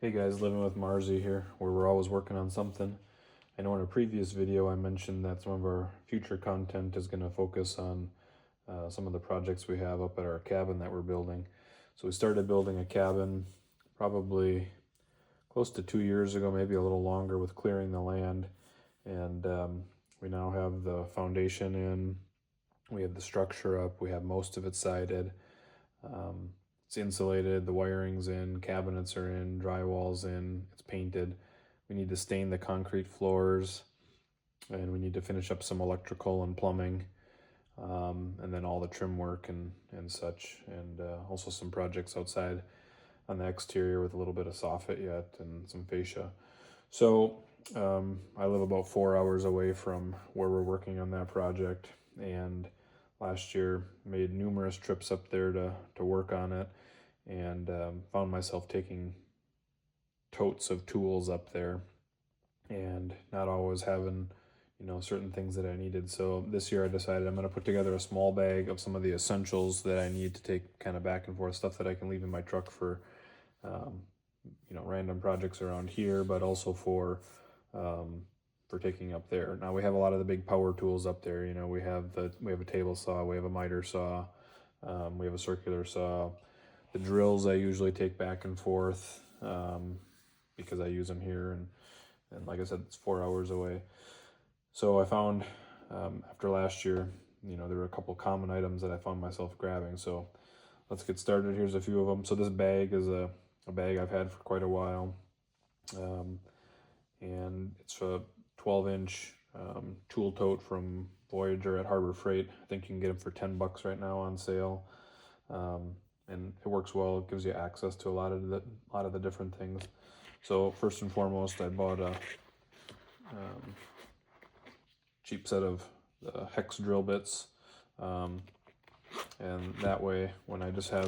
Hey guys, Living with Marzi here, where we're always working on something. I know in a previous video I mentioned that some of our future content is going to focus on some of the projects we have up at our cabin that we're building. So we started building a cabin probably close to 2 years ago, maybe a little longer, with clearing the land. And we now have the foundation in, we have the structure up, we have most of it sided. It's insulated, the wiring's in, cabinets are in, drywall's in, it's painted. We need to stain the concrete floors, and we need to finish up some electrical and plumbing, and then all the trim work and such, and also some projects outside on the exterior with a little bit of soffit yet and some fascia. So I live about 4 hours away from where we're working on that project, and last year made numerous trips up there to work on it, and found myself taking totes of tools up there and not always having certain things that I needed. So this year I decided I'm going to put together a small bag of some of the essentials that I need to take kind of back and forth, stuff that I can leave in my truck for random projects around here, but also for taking up there. Now we have a lot of the big power tools up there. We have a table saw, we have a miter saw, we have a circular saw. The drills I usually take back and forth because I use them here, and like I said, it's 4 hours away. So I found after last year, there were a couple common items that I found myself grabbing. So let's get started. Here's a few of them. So this bag is a bag I've had for quite a while, and it's a 12-inch tool tote from Voyager at Harbor Freight. I think you can get them for $10 right now on sale, and it works well. It gives you access to a lot of the different things. So first and foremost, I bought a cheap set of hex drill bits, and that way when if I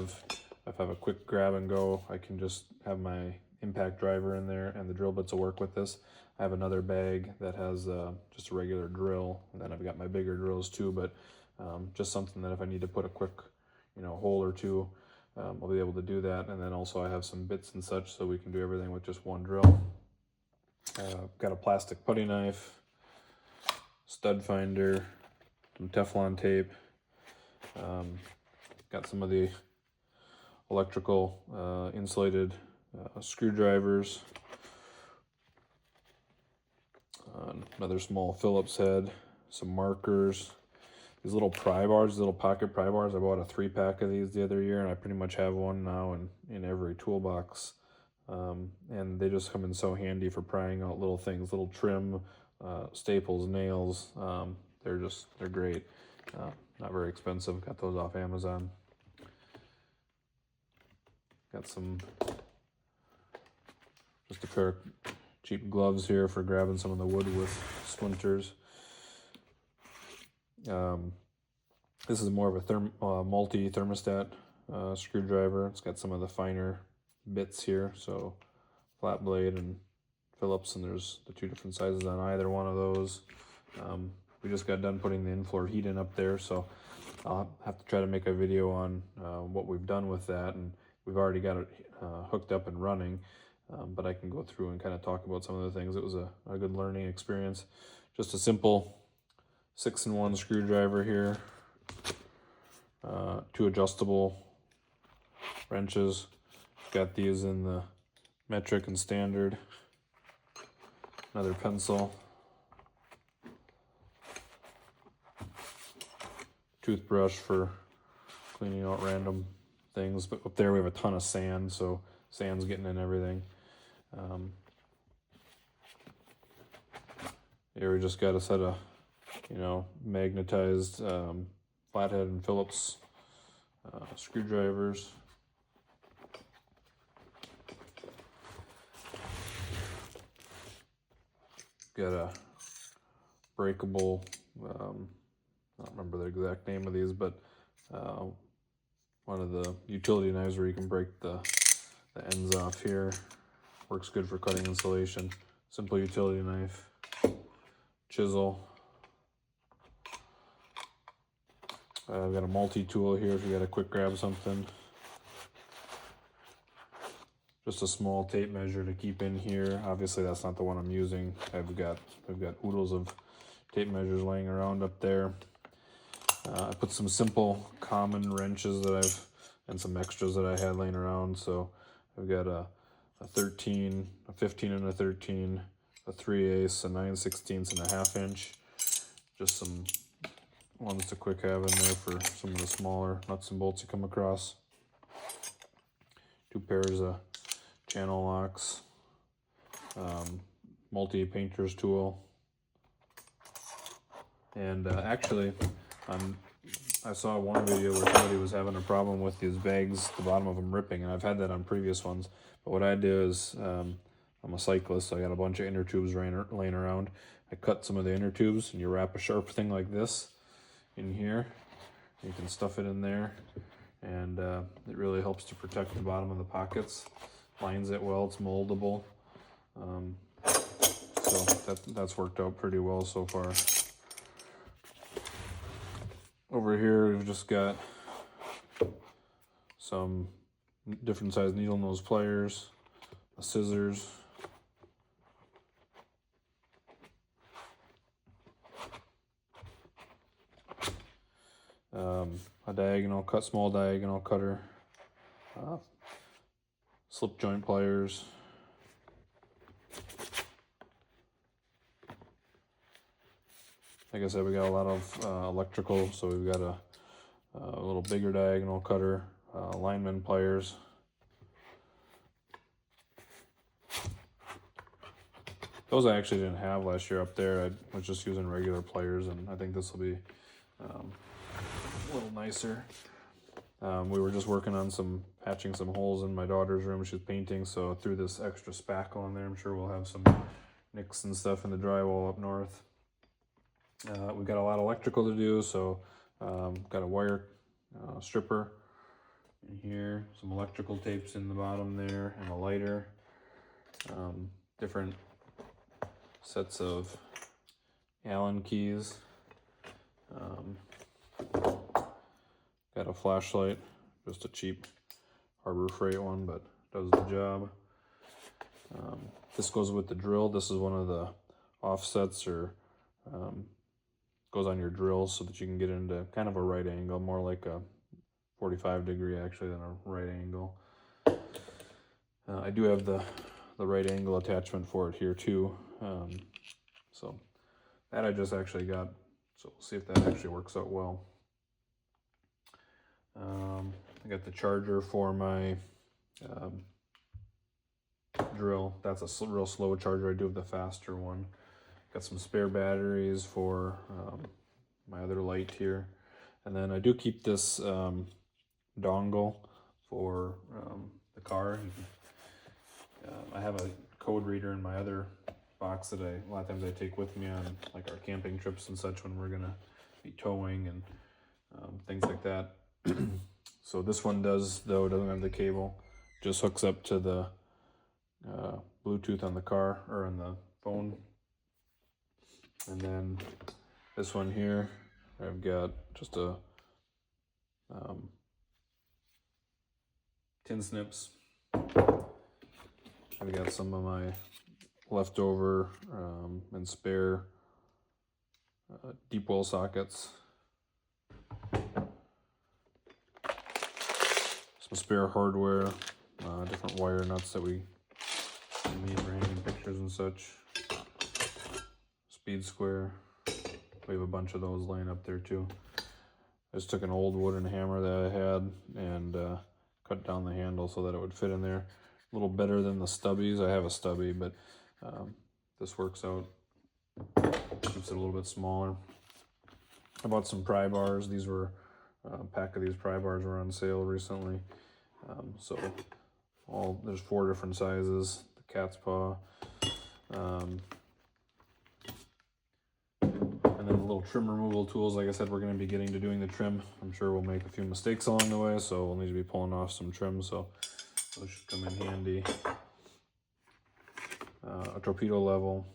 have a quick grab and go, I can just have my impact driver in there and the drill bits will work with this. I have another bag that has just a regular drill, and then I've got my bigger drills too, but just something that if I need to put a quick hole or two, I'll be able to do that. And then also I have some bits and such, so we can do everything with just one drill. Got a plastic putty knife, stud finder, some Teflon tape, got some of the electrical insulated screwdrivers, another small Phillips head, some markers, these little pry bars, little pocket pry bars. I bought a 3-pack of these the other year, and I pretty much have one now in every toolbox. And they just come in so handy for prying out little things, little trim, staples, nails. They're great. Not very expensive. Got those off Amazon. Got just a pair of cheap gloves here for grabbing some of the wood with splinters. This is more of a multi-thermostat screwdriver. It's got some of the finer bits here, so flat blade and Phillips, and there's the 2 different sizes on either one of those. We just got done putting the in-floor heat in up there, so I'll have to try to make a video on what we've done with that, and we've already got it hooked up and running, but I can go through and kind of talk about some of the things. It was a good learning experience. Just a simple 6-in-1 screwdriver here, 2 adjustable wrenches. Got these in the metric and standard. Another pencil, toothbrush for cleaning out random things. But up there we have a ton of sand, so sand's getting in everything. Here we just got a set of magnetized flathead and Phillips screwdrivers. Got a breakable, I don't remember the exact name of these, but one of the utility knives where you can break the ends off here. Works good for cutting insulation. Simple utility knife. Chisel. I've got a multi-tool here if you got to quick grab something. just a small tape measure to keep in here. Obviously that's not the one I'm using. I've got oodles of tape measures laying around up there. I put some simple common wrenches and some extras that I had laying around. So I've got a 13, a 15 and a 13, a 3/8, a 9/16 and a 1/2 inch. Just some ones to quick have in there for some of the smaller nuts and bolts you come across. 2 pairs of channel locks, multi-painter's tool, and actually I saw one video where somebody was having a problem with these bags, the bottom of them ripping, and I've had that on previous ones. But what I do is, I'm a cyclist, so I got a bunch of inner tubes laying around. I cut some of the inner tubes, and you wrap a sharp thing like this in here. You can stuff it in there, and it really helps to protect the bottom of the pockets. Lines it well, it's moldable. So that's worked out pretty well so far. Over here, we've just got some different size needle nose pliers, scissors, a small diagonal cutter, slip joint pliers, like I said, we got a lot of electrical, so we've got a little bigger diagonal cutter, lineman pliers, those I actually didn't have last year up there. I was just using regular pliers, and I think this will be a little nicer. We were just working on patching some holes in my daughter's room. She's painting, so threw this extra spackle in there. I'm sure we'll have some nicks and stuff in the drywall up north. We've got a lot of electrical to do, so got a wire stripper in here, some electrical tapes in the bottom there, and a lighter. Different sets of Allen keys. Got a flashlight, just a cheap Harbor Freight one, but does the job. This goes with the drill. This is one of the offsets, or goes on your drill so that you can get into kind of a right angle, more like a 45 degree actually than a right angle. I do have the right angle attachment for it here too. So that I just actually got, so we'll see if that actually works out well. I got the charger for my drill. That's a real slow charger. I do have the faster one. Got some spare batteries for my other light here. And then I do keep this dongle for the car. I have a code reader in my other box that a lot of times I take with me on like our camping trips and such when we're gonna be towing and things like that. So this one doesn't have the cable, just hooks up to the Bluetooth on the car or on the phone. And then this one here, I've got just a tin snips. I've got some of my leftover and spare deep well sockets. Some spare hardware, different wire nuts that we need for hanging pictures and such. Speed square. We have a bunch of those laying up there too. I just took an old wooden hammer that I had and cut down the handle so that it would fit in there. A little better than the stubbies. I have a stubby, but this works out. Keeps it a little bit smaller. I bought some pry bars. These were a pack of these pry bars were on sale recently. So there's 4 different sizes. The cat's paw. And then the little trim removal tools. Like I said, we're going to be getting to doing the trim. I'm sure we'll make a few mistakes along the way, so we'll need to be pulling off some trim. So those should come in handy. A torpedo level.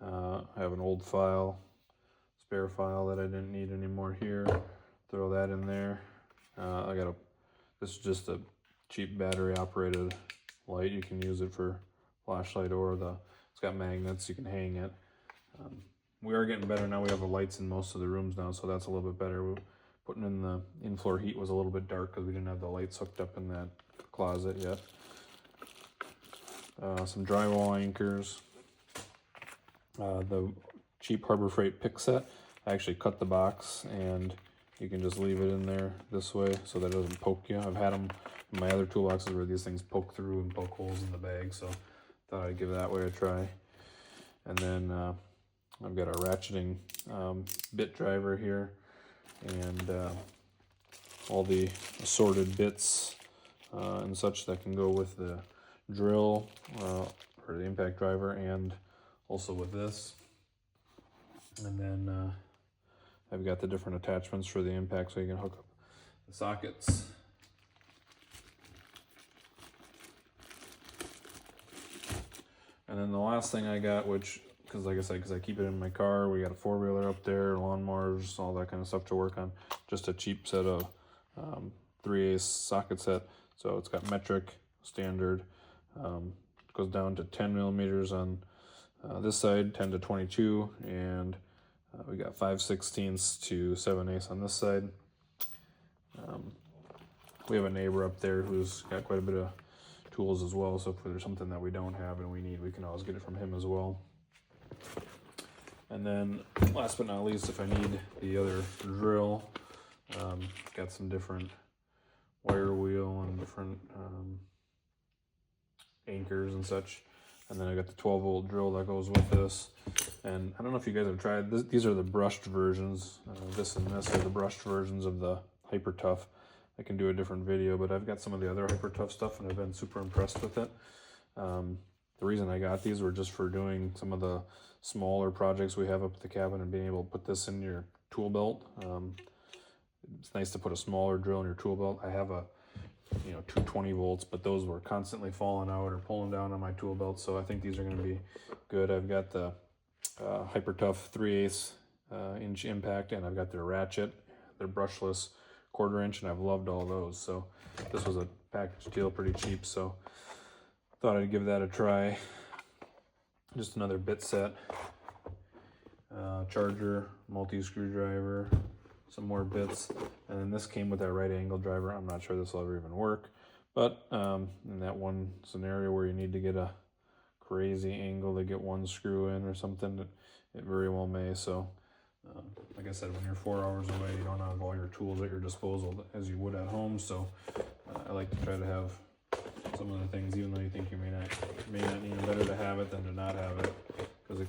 I have an old spare file that I didn't need anymore here. Throw that in there. I got a This is just a cheap battery operated light. You can use it for flashlight, or it's got magnets, you can hang it. We are getting better now. We have the lights in most of the rooms now, so that's a little bit better. Putting in the in-floor heat was a little bit dark because we didn't have the lights hooked up in that closet yet. Some drywall anchors. The cheap Harbor Freight pick set. I actually cut the box, and you can just leave it in there this way so that it doesn't poke you. I've had them in my other toolboxes where these things poke through and poke holes in the bag, so thought I'd give that way a try. And then I've got a ratcheting bit driver here, and all the assorted bits and such that can go with the drill or the impact driver, and also with this. And then I've got the different attachments for the impact so you can hook up the sockets. And then the last thing I got, which, because like I said, because I keep it in my car, we got a 4-wheeler up there, lawnmowers, all that kind of stuff to work on. Just a cheap set of 3/8 socket set. So it's got metric, standard, goes down to 10 millimeters on this side, 10 to 22, and we got 5/16 to 7/8 on this side. We have a neighbor up there who's got quite a bit of tools as well, so if there's something that we don't have and we need, we can always get it from him as well. And then last but not least, if I need the other drill, got some different wire wheel and different anchors and such. And then I got the 12-volt drill that goes with this. And I don't know if you guys have tried this. These are the brushed versions. This and this are the brushed versions of the Hyper Tough. I can do a different video, but I've got some of the other Hyper Tough stuff, and I've been super impressed with it. The reason I got these were just for doing some of the smaller projects we have up at the cabin, and being able to put this in your tool belt. It's nice to put a smaller drill in your tool belt. I have a 220 volts, but those were constantly falling out or pulling down on my tool belt, so I think these are going to be good. I've got the Hyper Tough 3/8 inch impact, and I've got their ratchet, their brushless 1/4 inch, and I've loved all those. So this was a package deal, pretty cheap, so thought I'd give that a try. Just another bit set, charger, multi-screwdriver, some more bits, and then this came with that right angle driver. I'm not sure this will ever even work, but in that one scenario where you need to get a crazy angle to get one screw in or something, it very well may. So like I said, when you're 4 hours away, you don't have all your tools at your disposal as you would at home, so I like to try to have some of the things, even though you think you may not need it, better to have it than to not have it, because it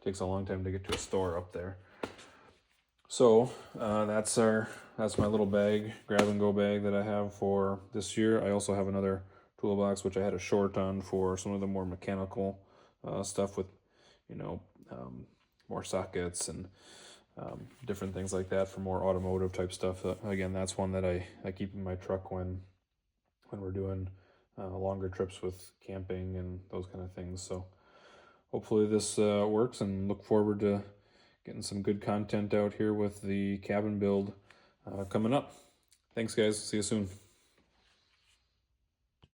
takes a long time to get to a store up there. So that's my little bag, grab and go bag that I have for this year. I also have another toolbox which I had a short on for some of the more mechanical stuff with more sockets and different things like that for more automotive type stuff. Again, that's one that I keep in my truck when we're doing longer trips with camping and those kind of things. So hopefully this works, and look forward to getting some good content out here with the cabin build coming up. Thanks guys, see you soon.